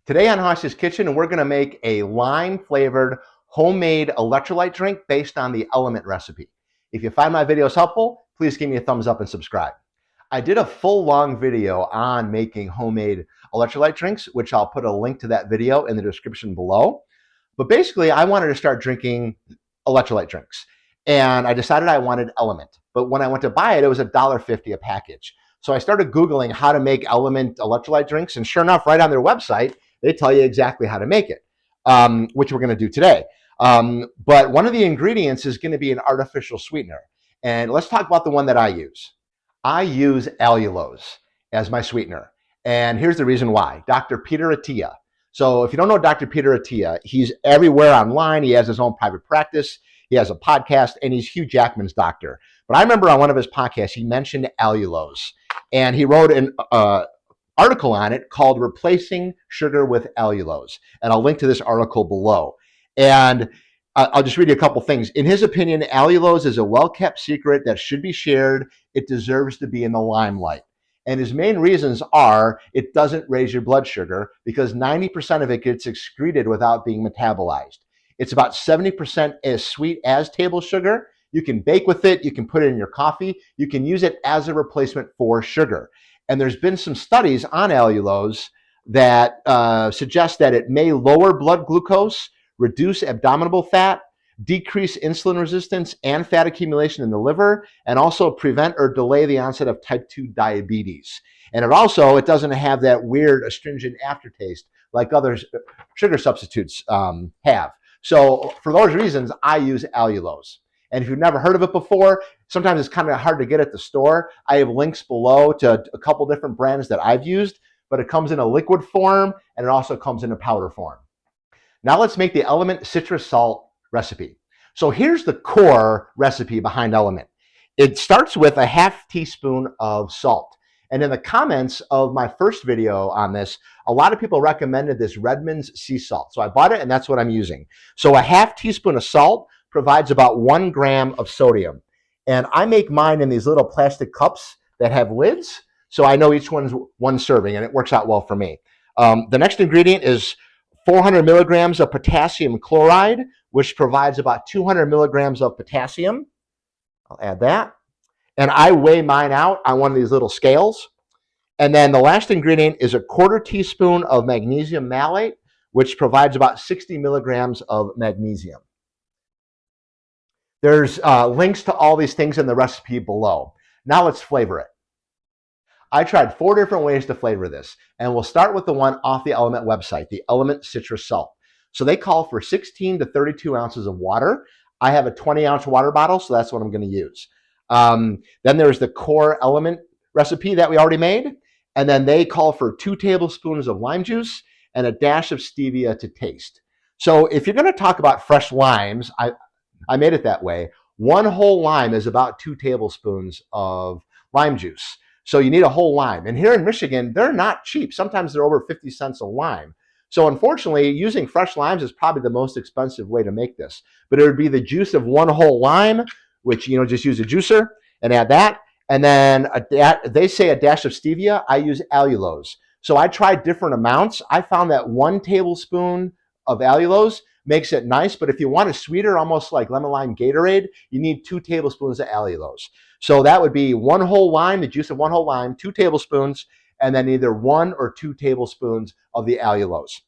Today on Haas's Kitchen, we're going to make a lime-flavored homemade electrolyte drink based on the LMNT recipe. If you find my videos helpful, please give me a thumbs up and subscribe. I did a full long video on making homemade electrolyte drinks, which I'll put a link to that video in the description below. But basically, I wanted to start drinking electrolyte drinks, and I decided I wanted LMNT. But when I went to buy it, it was $1.50 a package. So I started Googling how to make LMNT electrolyte drinks, and sure enough, right on their website, they tell you exactly how to make it, which we're going to do today. But one of the ingredients is going to be an artificial sweetener. And let's talk about the one that I use. I use allulose as my sweetener. And here's the reason why. Dr. Peter Attia. So if you don't know Dr. Peter Attia, he's everywhere online. He has his own private practice. He has a podcast, and he's Hugh Jackman's doctor. But I remember on one of his podcasts, he mentioned allulose. And he wrote an article on it called Replacing Sugar with Allulose. And I'll link to this article below. And I'll just read you a couple things. In his opinion, allulose is a well-kept secret that should be shared. It deserves to be in the limelight. And his main reasons are it doesn't raise your blood sugar because 90% of it gets excreted without being metabolized. It's about 70% as sweet as table sugar. You can bake with it. You can put it in your coffee. You can use it as a replacement for sugar. And there's been some studies on allulose that suggest that it may lower blood glucose, reduce abdominal fat, decrease insulin resistance and fat accumulation in the liver, and also prevent or delay the onset of type 2 diabetes. And it doesn't have that weird astringent aftertaste like other sugar substitutes have. So for those reasons, I use allulose. And if you've never heard of it before, sometimes it's kind of hard to get at the store. I have links below to a couple different brands that I've used, but it comes in a liquid form and it also comes in a powder form. Now let's make the LMNT citrus salt recipe. So here's the core recipe behind LMNT. It starts with a half teaspoon of salt. And in the comments of my first video on this, a lot of people recommended this Redmond's sea salt. So I bought it and that's what I'm using. So a half teaspoon of salt provides about 1 gram of sodium. And I make mine in these little plastic cups that have lids. So I know each one's one serving and it works out well for me. The next ingredient is 400 milligrams of potassium chloride, which provides about 200 milligrams of potassium. I'll add that. And I weigh mine out on one of these little scales. And then the last ingredient is a 1/4 teaspoon of magnesium malate, which provides about 60 milligrams of magnesium. There's links to all these things in the recipe below. Now let's flavor it. I tried 4 different ways to flavor this, and we'll start with the one off the LMNT website, the LMNT citrus salt. So they call for 16 to 32 ounces of water. I have a 20-ounce water bottle, so that's what I'm going to use. Then there's the core LMNT recipe that we already made, and then they call for 2 tablespoons of lime juice and a dash of stevia to taste. So if you're going to talk about fresh limes, I made it that way. 1 whole lime is about 2 tablespoons of lime juice. So you need a whole lime. And here in Michigan, they're not cheap. Sometimes they're over 50 cents a lime. So unfortunately, using fresh limes is probably the most expensive way to make this. But it would be the juice of 1 whole lime, which, just use a juicer and add that. And then they say a dash of stevia. I use allulose. So I tried different amounts. I found that 1 tablespoon of allulose makes it nice, but if you want a sweeter, almost like lemon lime Gatorade, you need 2 tablespoons of allulose. So that would be 1 whole lime, the juice of 1 whole lime, 2 tablespoons, and then either 1 or 2 tablespoons of the allulose.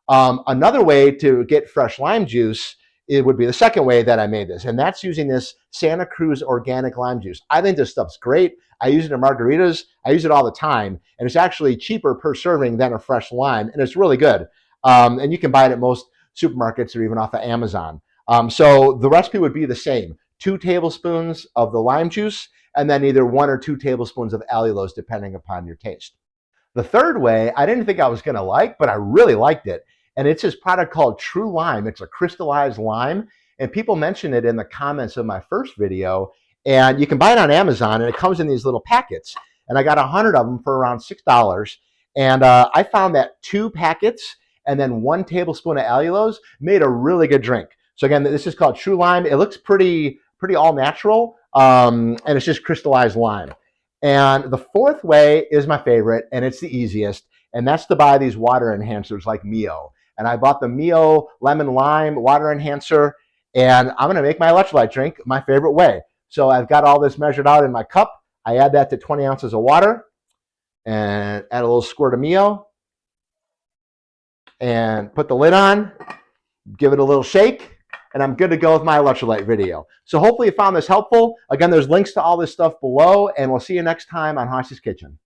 Another way to get fresh lime juice, it would be the second way that I made this, and that's using this Santa Cruz organic lime juice. I think this stuff's great. I use it in margaritas. I use it all the time, and it's actually cheaper per serving than a fresh lime, and it's really good. And you can buy it at most supermarkets or even off of Amazon. So the recipe would be the same. 2 tablespoons of the lime juice, and then either 1 or 2 tablespoons of allulose, depending upon your taste. The third way, I didn't think I was going to like, but I really liked it. And it's this product called True Lime. It's a crystallized lime. And people mentioned it in the comments of my first video. And you can buy it on Amazon, and it comes in these little packets. And I got 100 of them for around $6. And I found that 2 packets and then 1 tablespoon of allulose made a really good drink. So again, this is called True Lime. It looks pretty all natural, and it's just crystallized lime. And the fourth way is my favorite, and it's the easiest, and that's to buy these water enhancers like Mio. And I bought the Mio Lemon Lime Water Enhancer, and I'm gonna make my electrolyte drink my favorite way. So I've got all this measured out in my cup. I add that to 20 ounces of water and add a little squirt of Mio and put the lid on, give it a little shake, and I'm good to go with my electrolyte video. So hopefully you found this helpful. Again, there's links to all this stuff below, and we'll see you next time on Haas's Kitchen.